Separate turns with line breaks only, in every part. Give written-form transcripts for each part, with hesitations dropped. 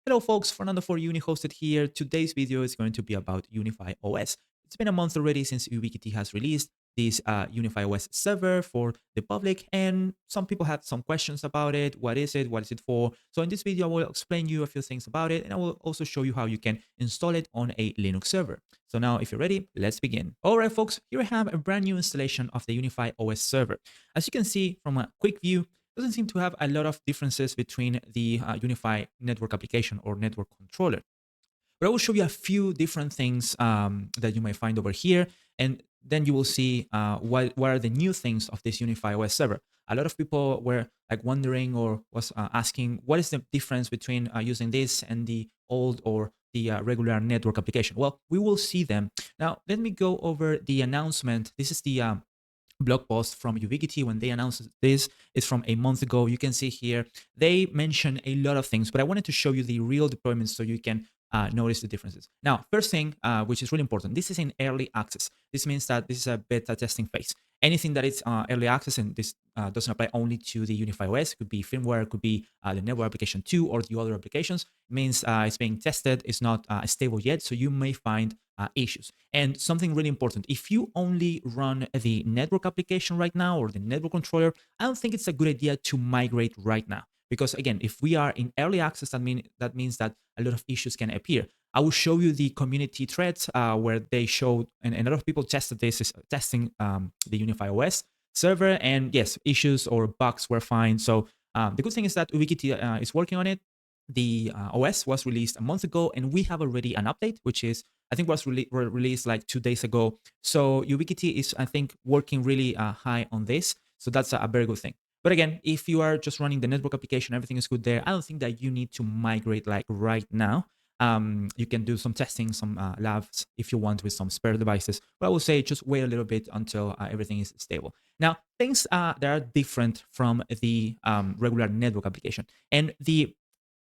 Hello folks, Fernando for Uni hosted here. Today's video is going to be about UniFi OS. It's been a month already since Ubiquiti has released this UniFi OS server for the public, and some people had some questions about it. What is it? What is it for? So in this video, I will explain you a few things about it, and I will also show you how you can install it on a Linux server. So now, if you're ready, let's begin. All right, folks, here I have a brand new installation of the UniFi OS server. As you can see from a quick view, doesn't seem to have a lot of differences between the UniFi network application or network controller. But I will show you a few different things that you might find over here, and then you will see what are the new things of this UniFi OS server. A lot of people were like wondering or was asking, what is the difference between using this and the old or the regular network application? Well, we will see them. Now, let me go over the announcement. This is the blog post from Ubiquiti when they announced this. It's from a month ago. You can see here they mention a lot of things, but I wanted to show you the real deployments so you can notice the differences. Now, first thing, which is really important, this is in early access. This means that this is a beta testing phase. Anything that is early access, and this doesn't apply only to the UniFi OS, could be firmware, could be the network application 2 or the other applications, means it's being tested, it's not stable yet, so you may find issues. And something really important, if you only run the network application right now or the network controller, I don't think it's a good idea to migrate right now. Because again, if we are in early access, that means that a lot of issues can appear. I will show you the community threads where they showed, and a lot of people tested this, is testing the UniFi OS server, and yes, issues or bugs were fine. So the good thing is that Ubiquiti is working on it. The OS was released a month ago, and we have already an update, which is, I think, was released like 2 days ago. So Ubiquiti is, I think, working really high on this. So that's a very good thing. But again, if you are just running the network application, everything is good there. I don't think that you need to migrate like right now. You can do some testing, some labs if you want with some spare devices. But I would say just wait a little bit until everything is stable. Now, things that are different from the regular network application. And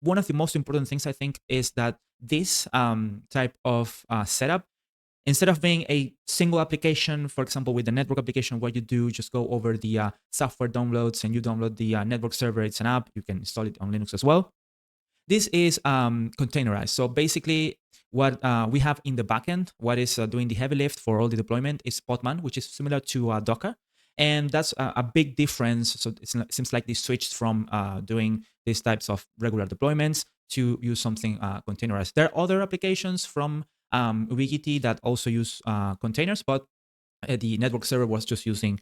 one of the most important things, I think, is that this type of setup, instead of being a single application, for example, with the network application, what you do, just go over the software downloads and you download the network server. It's an app. You can install it on Linux as well. This is containerized. So basically, what we have in the backend, what is doing the heavy lift for all the deployment is Podman, which is similar to Docker. And that's a big difference. So it seems like they switched from doing these types of regular deployments to use something containerized. There are other applications from Ubiquiti that also use containers, but the network server was just using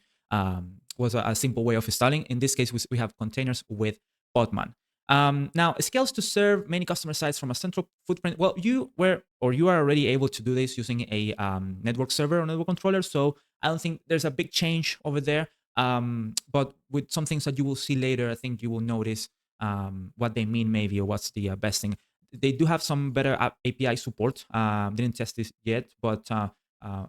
was a simple way of installing. In this case, we have containers with Podman. Now, scales to serve many customer sites from a central footprint. Well, you are already able to do this using a network server or network controller. So I don't think there's a big change over there. But with some things that you will see later, I think you will notice what they mean maybe, or what's the best thing. They do have some better API support. Didn't test this yet, but I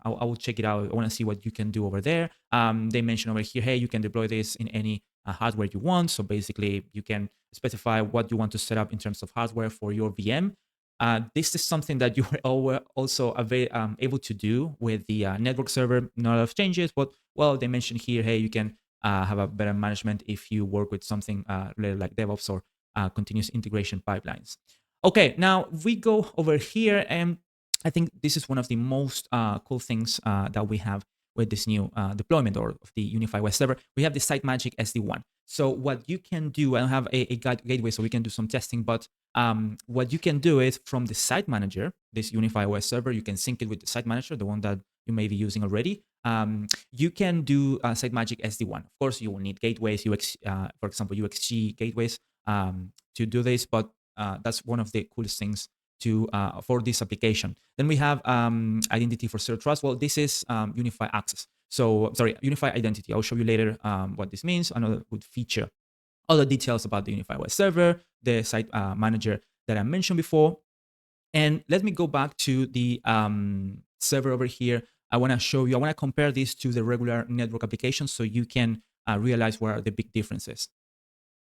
will check it out. I want to see what you can do over there. They mention over here, hey, you can deploy this in any hardware you want. So basically, you can specify what you want to set up in terms of hardware for your VM. This is something that you are also able to do with the network server. Not a lot of changes, but well, they mentioned here, hey, you can have a better management if you work with something related like DevOps or continuous integration pipelines. Okay, now we go over here, and I think this is one of the most cool things that we have with this new deployment or of the UniFi OS server. We have the SiteMagic SD-WAN. So what you can do, I don't have a gateway, so we can do some testing, but what you can do is from the site manager, this UniFi OS server, you can sync it with the site manager, the one that you may be using already. You can do SiteMagic SD-WAN. Of course, you will need gateways, for example, UXG gateways to do this, but that's one of the coolest things for this application. Then we have identity for zero trust. Well, this is UniFi access. So sorry, UniFi identity. I'll show you later what this means. Another good feature. Other details about the UniFi OS server, the site manager that I mentioned before. And let me go back to the server over here. I want to show you, I want to compare this to the regular network application so you can realize where are the big differences.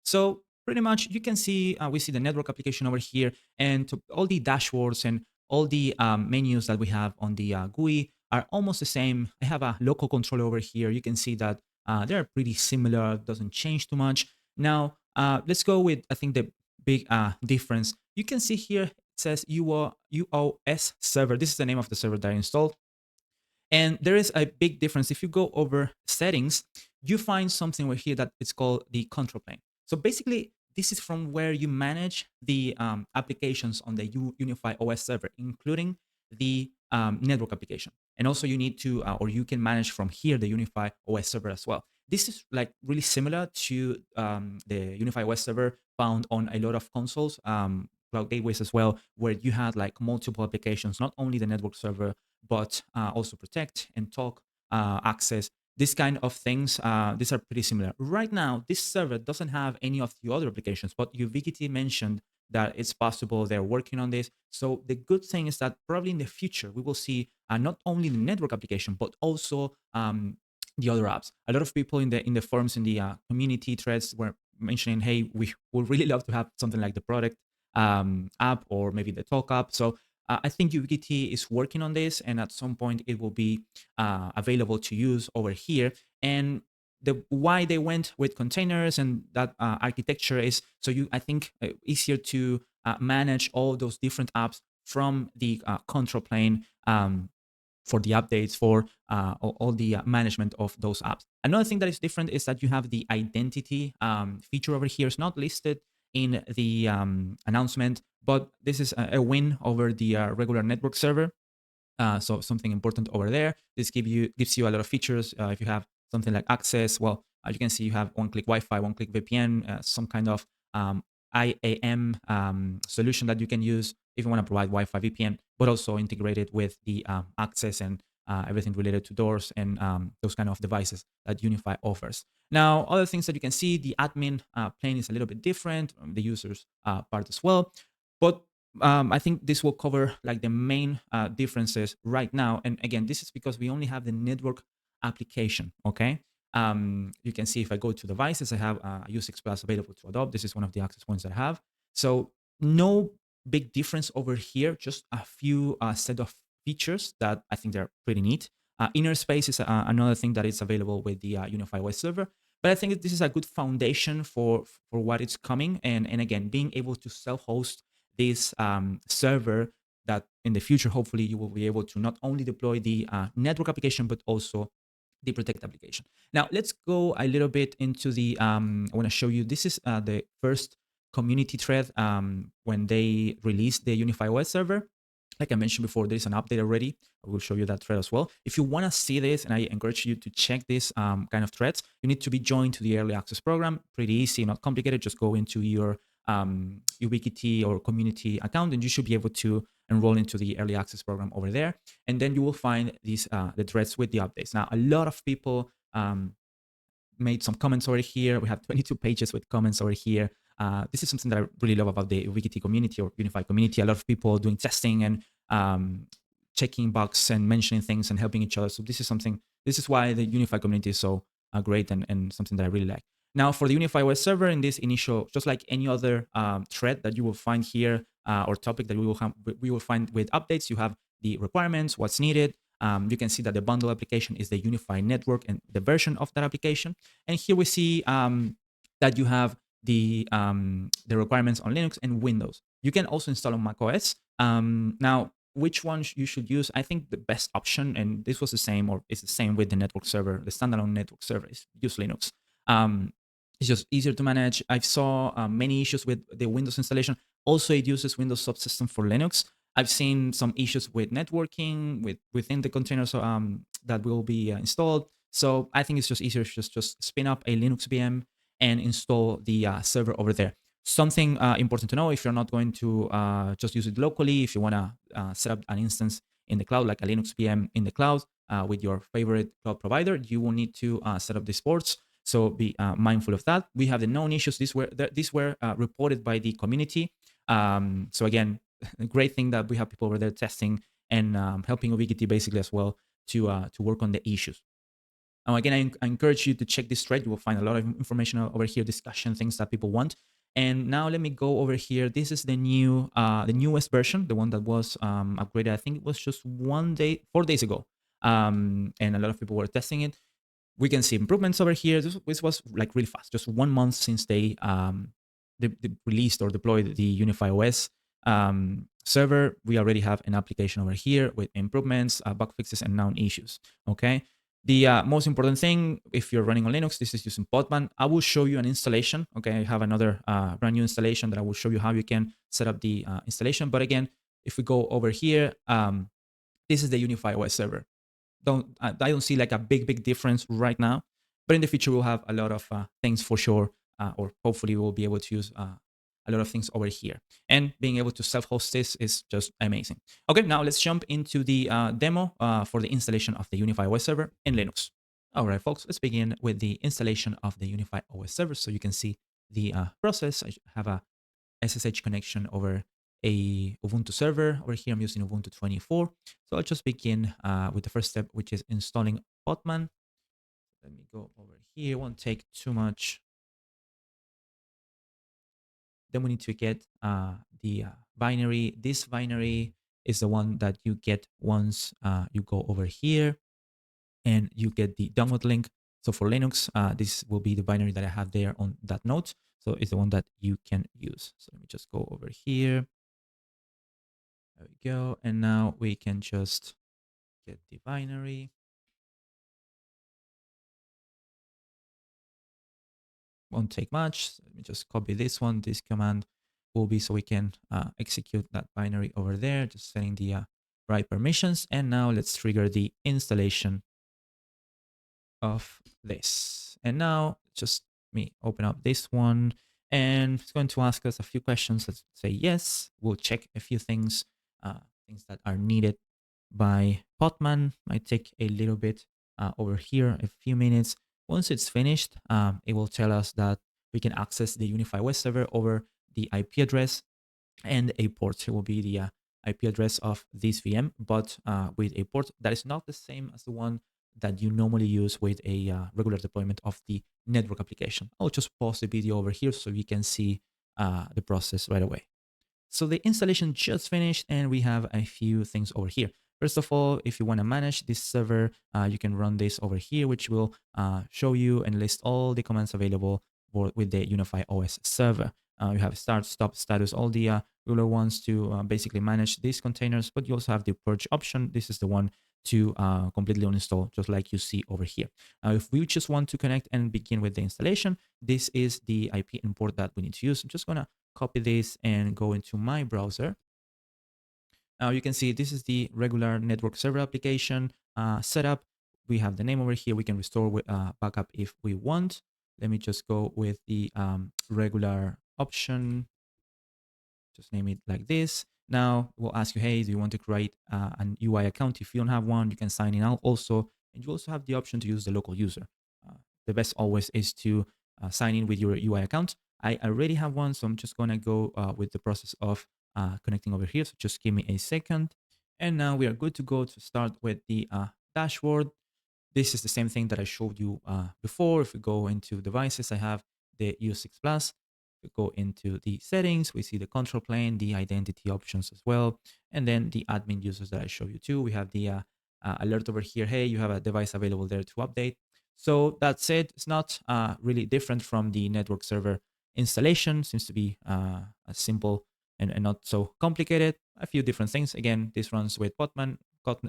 So pretty much you can see, we see the network application over here, and all the dashboards and all the menus that we have on the GUI are almost the same. I have a local controller over here. You can see that they're pretty similar, doesn't change too much. Now, let's go with, I think, the big difference. You can see here it says UOS server. This is the name of the server that I installed. And there is a big difference. If you go over settings, you find something over here that it's called the control plane. So basically, this is from where you manage the applications on the UniFi OS server, including the network application. And also you need to, or you can manage from here the UniFi OS server as well. This is like really similar to the UniFi OS server found on a lot of consoles, cloud gateways as well, where you had like multiple applications, not only the network server, but also protect and talk, access, this kind of things. These are pretty similar. Right now, this server doesn't have any of the other applications, but Ubiquiti mentioned that it's possible they're working on this. So the good thing is that probably in the future, we will see not only the network application, but also the other apps. A lot of people in the forums, in the community threads were mentioning, hey, we would really love to have something like the product app or maybe the talk app. So I think Ubiquiti is working on this, and at some point it will be available to use over here. And the why they went with containers and that architecture is so I think easier to manage all those different apps from the control plane. For the updates, for all the management of those apps. Another thing that is different is that you have the identity feature over here. It's not listed in the announcement, but this is a win over the regular network server. So something important over there. This gives you a lot of features. If you have something like access, well, you can see you have one-click Wi-Fi, one-click VPN, some kind of IAM solution that you can use if you want to provide Wi-Fi VPN, but also integrated with the access and everything related to doors and those kind of devices that UniFi offers. Now, other things that you can see, the admin plane is a little bit different, the users part as well. But I think this will cover like the main differences right now. And again, this is because we only have the network application, okay? You can see if I go to devices, I have U6 Plus available to adopt. This is one of the access points that I have. So no big difference over here, just a few set of features that I think they're pretty neat. Inner space is another thing that is available with the UniFi OS server. But I think that this is a good foundation for what is coming. And again, being able to self-host this server that in the future, hopefully you will be able to not only deploy the network application, but also the protect application. Now, let's go a little bit into the, I want to show you, this is the first community thread when they released the UniFi OS server. Like I mentioned before, there's an update already. I will show you that thread as well. If you want to see this, and I encourage you to check this kind of threads, you need to be joined to the early access program. Pretty easy, not complicated. Just go into your Ubiquiti or community account, and you should be able to enroll into the early access program over there. And then you will find these the threads with the updates. Now, a lot of people made some comments over here. We have 22 pages with comments over here. This is something that I really love about the Ubiquiti community or UniFi community. A lot of people doing testing and checking bugs and mentioning things and helping each other. So this is why the UniFi community is so great and something that I really like. Now for the UniFi OS server, in this initial, just like any other thread that you will find here or topic that we will find with updates, you have the requirements, what's needed. You can see that the bundle application is the UniFi network and the version of that application. And here we see that you have the requirements on Linux and Windows. You can also install on macOS. Now, which one you should use? I think the best option, and this was the same, or it's the same with the network server, the standalone network server, is use Linux. It's just easier to manage. I saw many issues with the Windows installation. Also, it uses Windows subsystem for Linux. I've seen some issues with networking within the containers that will be installed. So I think it's just easier to just spin up a Linux VM and install the server over there. Something important to know, if you're not going to just use it locally, if you want to set up an instance in the cloud, like a Linux VM in the cloud with your favorite cloud provider, you will need to set up these ports. So be mindful of that. We have the known issues. These were reported by the community. So again, a great thing that we have people over there testing and helping Ubiquiti basically as well to work on the issues. Again, I encourage you to check this thread. You will find a lot of information over here, discussion, things that people want. And now let me go over here. This is the newest version, the one that was upgraded. I think it was just 4 days ago. And a lot of people were testing it. We can see improvements over here. This was like really fast, just 1 month since they released or deployed the UniFi OS server, we already have an application over here with improvements, bug fixes, and known issues. Okay. The most important thing, if you're running on Linux, this is using Podman. I will show you an installation. Okay, I have another brand new installation that I will show you how you can set up the installation. But again, if we go over here, this is the UniFi OS server. I don't see like a big difference right now, but in the future we'll have a lot of things for sure, or hopefully we'll be able to use a lot of things over here. And being able to self-host this is just amazing. Okay, now let's jump into the demo for the installation of the UniFi OS server in Linux. All right, folks, let's begin with the installation of the UniFi OS server so you can see the process. I have a SSH connection over a Ubuntu server. Over here, I'm using Ubuntu 24. So I'll just begin with the first step, which is installing Podman. Let me go over here. It won't take too much. Then we need to get the binary. This binary is the one that you get once you go over here and you get the download link. So for Linux, this will be the binary that I have there on that node. So it's the one that you can use. So let me just go over here. There we go. And now we can just get the binary. Won't take much. Let me just copy this one. This command will be so we can execute that binary over there, just setting the right permissions. And now let's trigger the installation of this. And now just me open up this one. And it's going to ask us a few questions. Let's say yes. We'll check a few things, things that are needed by Podman. Might take a little bit over here, a few minutes. Once it's finished, it will tell us that we can access the UniFi OS server over the IP address and a port. It will be the IP address of this VM, but with a port that is not the same as the one that you normally use with a regular deployment of the network application. I'll just pause the video over here so you can see the process right away. So the installation just finished and we have a few things over here. First of all, if you want to manage this server, you can run this over here, which will show you and list all the commands available with the UniFi OS server. You have start, stop, status, all the regular ones to basically manage these containers, but you also have the purge option. This is the one to completely uninstall, just like you see over here. If we just want to connect and begin with the installation, this is the IP import that we need to use. I'm just going to copy this and go into my browser. Now you can see this is the regular network server application setup. We have the name over here. We can restore with backup if we want. Let me just go with the regular option. Just name it like this. Now we'll ask you, hey, do you want to create an UI account? If you don't have one, you can sign in out also. And you also have the option to use the local user. The best always is to sign in with your UI account. I already have one, so I'm just going to go with the process of connecting over here. So just give me a second. And now we are good to go to start with the dashboard. This is the same thing that I showed you before. If we go into devices, I have the U6 Plus. We go into the settings, we see the control plane, the identity options as well, and then the admin users that I show you too. We have the alert over here. Hey, you have a device available there to update. So that's it. It's not really different from the network server installation. Seems to be simple and not so complicated. A few different things. Again, this runs with Podman,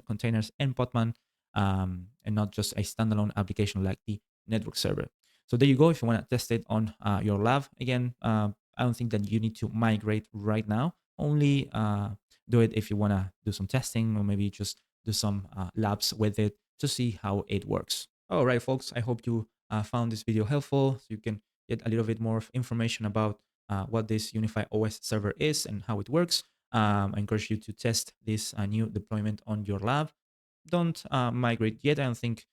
containers, and Podman, and not just a standalone application like the network server. So there you go. If you want to test it on your lab, again, I don't think that you need to migrate right now. Only do it if you want to do some testing or maybe just do some labs with it to see how it works. All right, folks, I hope you found this video helpful so you can get a little bit more information about what this UniFi OS server is and how it works. I encourage you to test this new deployment on your lab. Don't migrate yet. I don't think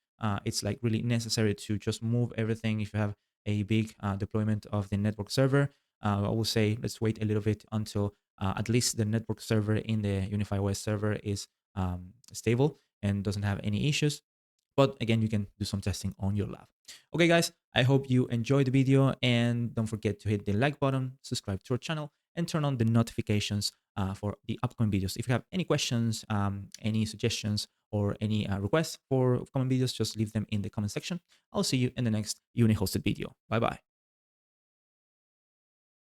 it's like really necessary to just move everything if you have a big deployment of the network server. I will say let's wait a little bit until at least the network server in the UniFi OS server is stable and doesn't have any issues. But again, you can do some testing on your lab. Okay, guys, I hope you enjoyed the video and don't forget to hit the like button, subscribe to our channel, and turn on the notifications for the upcoming videos. If you have any questions, any suggestions, or any requests for upcoming videos, just leave them in the comment section. I'll see you in the next Uni hosted video. Bye bye.